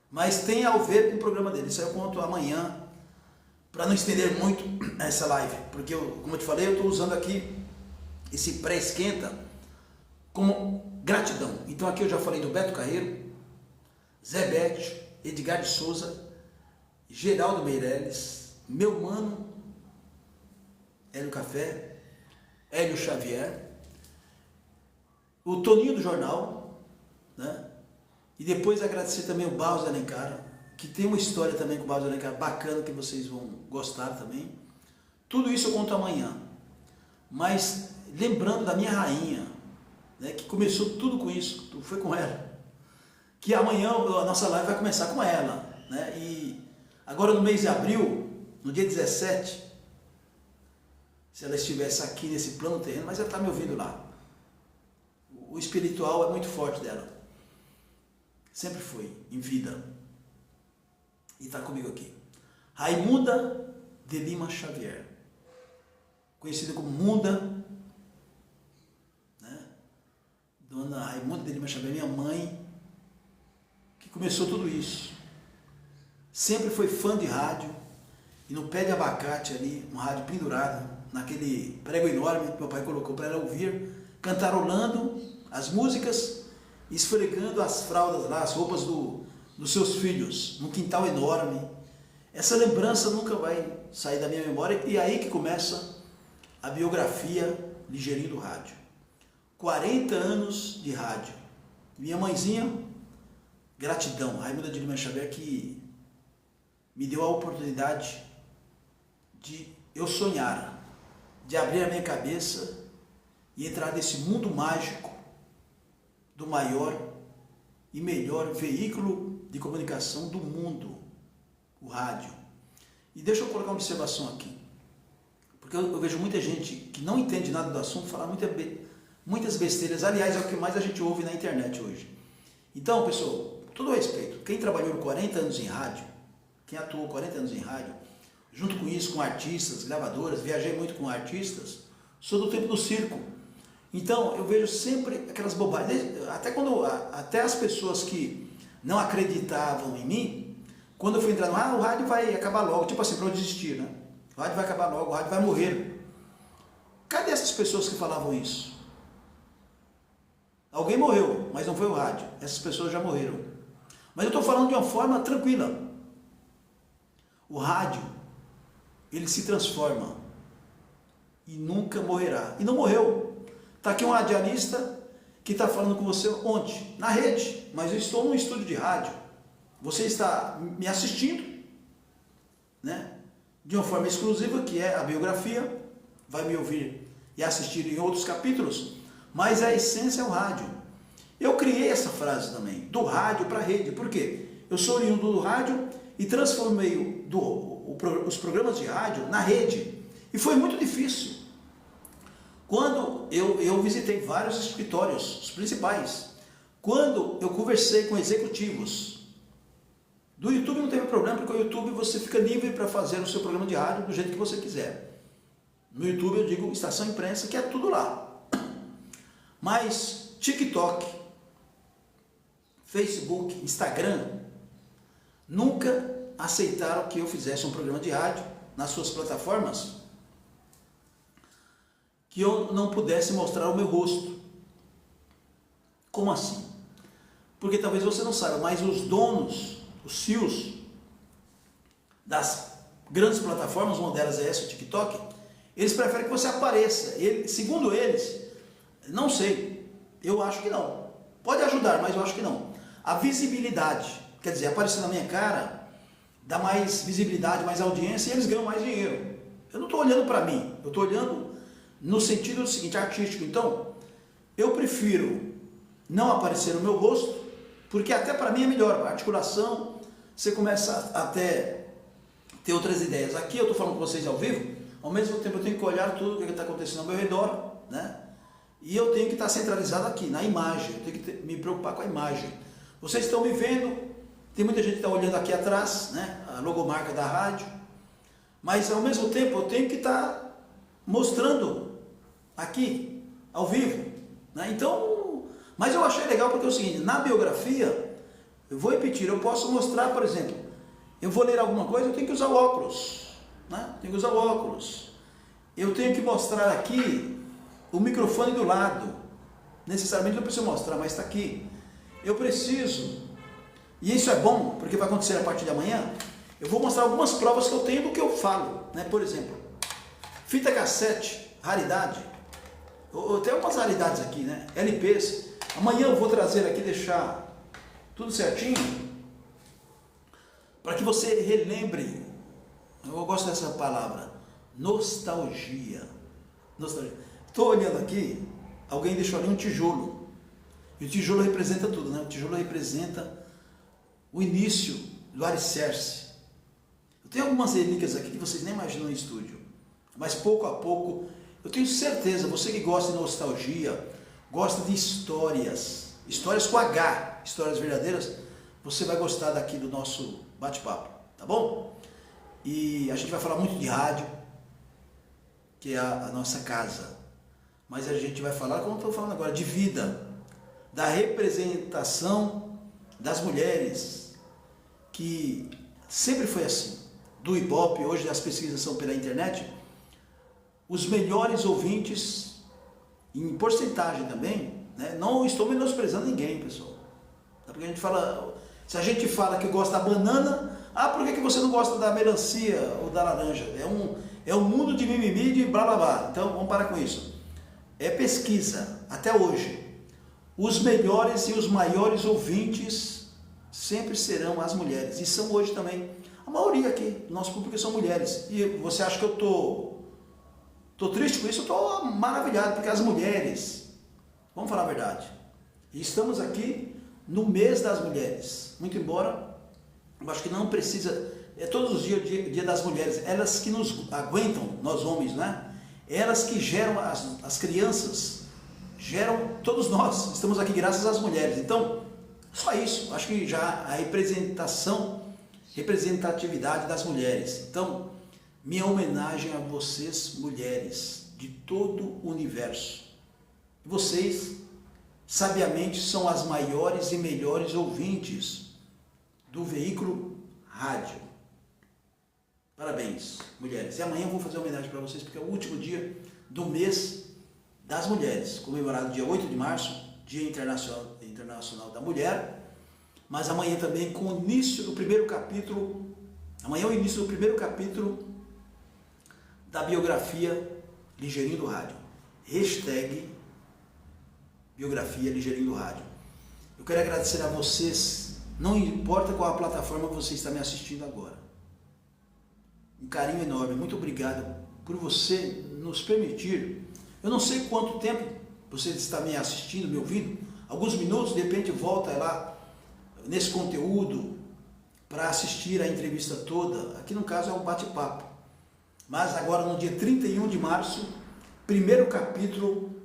Mas tem a ver com o programa dele, isso aí eu conto amanhã, para não estender muito essa live, porque como eu te falei, eu estou usando aqui esse pré-esquenta como gratidão. Então aqui eu já falei do Beto Carreiro, Zé Bétio, Edgar de Souza, Geraldo Meirelles, meu mano Hélio Café, Hélio Xavier, o Toninho do Jornal, né? E depois agradecer também o Barros Alencar, que tem uma história também com o Barros Alencar bacana, que vocês vão gostar também. Tudo isso eu conto amanhã, mas lembrando da minha rainha, né, que começou tudo com isso, foi com ela, que amanhã a nossa live vai começar com ela, né? E agora no mês de abril, no dia 17, se ela estivesse aqui nesse plano terreno, mas ela está me ouvindo lá. O espiritual é muito forte dela, sempre foi, em vida, e está comigo aqui. Raimunda de Lima Xavier, conhecida como Munda, né? Dona Raimunda de Lima Xavier, minha mãe, que começou tudo isso. Sempre foi fã de rádio, e no pé de abacate ali, um rádio pendurado, naquele prego enorme que meu pai colocou para ela ouvir, cantarolando as músicas, esfregando as fraldas lá, as roupas dos seus filhos, num quintal enorme. Essa lembrança nunca vai sair da minha memória, e é aí que começa a biografia Ligeirinho do Rádio. 40 anos de rádio. Minha mãezinha, gratidão, Raimunda de Lima Xavier, que me deu a oportunidade de eu sonhar, de abrir a minha cabeça e entrar nesse mundo mágico do maior e melhor veículo de comunicação do mundo, o rádio. E deixa eu colocar uma observação aqui, porque eu vejo muita gente que não entende nada do assunto falar muitas besteiras. Aliás, é o que mais a gente ouve na internet hoje. Então, pessoal, com todo respeito, quem trabalhou 40 anos em rádio, quem atuou 40 anos em rádio, junto com isso, com artistas, gravadoras, viajei muito com artistas, sou do tempo do circo. Então, eu vejo sempre aquelas bobagens, até as pessoas que não acreditavam em mim, quando eu fui entrar no o rádio vai acabar logo, tipo assim, para eu desistir, né? O rádio vai acabar logo, o rádio vai morrer. Cadê essas pessoas que falavam isso? Alguém morreu, mas não foi o rádio. Essas pessoas já morreram. Mas eu estou falando de uma forma tranquila. O rádio, ele se transforma e nunca morrerá. E não morreu. Está aqui um radialista que está falando com você ontem, na rede, mas eu estou num estúdio de rádio. Você está me assistindo, né? De uma forma exclusiva, que é a biografia, vai me ouvir e assistir em outros capítulos, mas a essência é o rádio. Eu criei essa frase também, do rádio para a rede. Por quê? Eu sou oriundo do rádio e transformei os programas de rádio na rede. E foi muito difícil. Quando eu visitei vários escritórios, os principais, quando eu conversei com executivos, do YouTube não teve problema, porque o YouTube você fica livre para fazer o seu programa de rádio do jeito que você quiser. No YouTube eu digo estação imprensa, que é tudo lá. Mas TikTok, Facebook, Instagram, nunca aceitaram que eu fizesse um programa de rádio nas suas plataformas que eu não pudesse mostrar o meu rosto. Como assim? Porque talvez você não saiba, mas os donos, os CEOs das grandes plataformas, uma delas é essa, o TikTok, eles preferem que você apareça. Segundo eles, não sei, eu acho que não. Pode ajudar, mas eu acho que não. A visibilidade, quer dizer, aparecer na minha cara, dá mais visibilidade, mais audiência e eles ganham mais dinheiro. Eu não estou olhando para mim, eu estou olhando no sentido seguinte, artístico. Então, eu prefiro não aparecer no meu rosto, porque até para mim é melhor, a articulação, você começa a até ter outras ideias. Aqui eu estou falando com vocês ao vivo, ao mesmo tempo eu tenho que olhar tudo o que está acontecendo ao meu redor, né? E eu tenho que estar centralizado aqui, na imagem, eu tenho que me preocupar com a imagem. Vocês estão me vendo, tem muita gente que está olhando aqui atrás, né? A logomarca da rádio, mas ao mesmo tempo eu tenho que estar mostrando aqui, ao vivo, né? Então, mas eu achei legal porque é o seguinte, na biografia, eu vou repetir, eu posso mostrar, por exemplo, eu vou ler alguma coisa, eu tenho que usar o óculos, né? Tenho que usar óculos. Eu tenho que mostrar aqui o microfone do lado. Necessariamente não preciso mostrar, mas está aqui. Eu preciso, e isso é bom, porque vai acontecer a partir de amanhã, eu vou mostrar algumas provas que eu tenho do que eu falo, né? Por exemplo, fita cassete, raridade. Eu tenho algumas raridades aqui, né? LPs. Amanhã eu vou trazer aqui, deixar tudo certinho, para que você relembre. Eu gosto dessa palavra, nostalgia. Nostalgia. Estou olhando aqui, alguém deixou ali um tijolo. E o tijolo representa tudo, né? O tijolo representa o início do alicerce. Eu tenho algumas relíquias aqui que vocês nem imaginam em estúdio. Mas pouco a pouco, eu tenho certeza, você que gosta de nostalgia, gosta de histórias, histórias com H, histórias verdadeiras, você vai gostar daqui do nosso bate-papo, tá bom? E a gente vai falar muito de rádio, que é a nossa casa. Mas a gente vai falar, como eu estou falando agora, de vida, da representação das mulheres, que sempre foi assim. Do Ibope, hoje as pesquisas são pela internet, os melhores ouvintes, em porcentagem também, né? Não estou menosprezando ninguém, pessoal. Porque a gente fala, se a gente fala que gosta da banana, por que você não gosta da melancia ou da laranja? É um mundo de mimimi, de blá blá blá. Então vamos parar com isso. É pesquisa, até hoje. Os melhores e os maiores ouvintes sempre serão as mulheres. E são hoje também. A maioria aqui do nosso público são mulheres. E você acha que eu tô triste com isso? Eu estou maravilhado, porque as mulheres, vamos falar a verdade, estamos aqui no mês das mulheres. Muito embora, eu acho que não precisa, é todos os dias dia das mulheres, elas que nos aguentam, nós homens, né? Elas que geram as crianças, geram todos nós, estamos aqui graças às mulheres. Então, só isso, acho que já a representatividade das mulheres. Então, minha homenagem a vocês, mulheres de todo o universo. Vocês, sabiamente, são as maiores e melhores ouvintes do veículo rádio. Parabéns, mulheres. E amanhã eu vou fazer uma homenagem para vocês, porque é o último dia do mês das mulheres, comemorado dia 8 de março, Dia Internacional da Mulher, mas amanhã também com o início do primeiro capítulo, amanhã é o início do primeiro capítulo da biografia Ligeirinho do Rádio. Hashtag biografia Ligeirinho do Rádio. Eu quero agradecer a vocês, não importa qual a plataforma você está me assistindo agora. Um carinho enorme, muito obrigado por você nos permitir. Eu não sei quanto tempo você está me assistindo, me ouvindo, alguns minutos, de repente volta lá nesse conteúdo para assistir a entrevista toda. Aqui no caso é um bate-papo. Mas agora no dia 31 de março, primeiro capítulo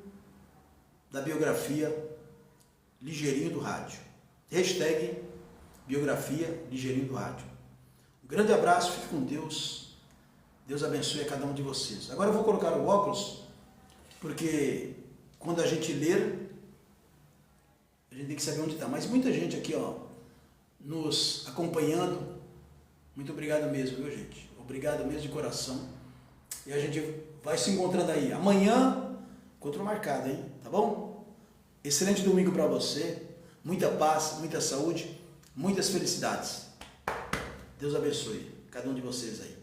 da biografia Ligeirinho do Rádio. Hashtag biografia Ligeirinho do Rádio. Um grande abraço, fique com Deus. Deus abençoe a cada um de vocês. Agora eu vou colocar o óculos, porque quando a gente ler, a gente tem que saber onde está. Mas muita gente aqui, ó, nos acompanhando. Muito obrigado mesmo, viu, gente? Obrigado mesmo de coração. E a gente vai se encontrando aí. Amanhã, encontro marcado, hein? Tá bom? Excelente domingo para você. Muita paz, muita saúde, muitas felicidades. Deus abençoe cada um de vocês aí.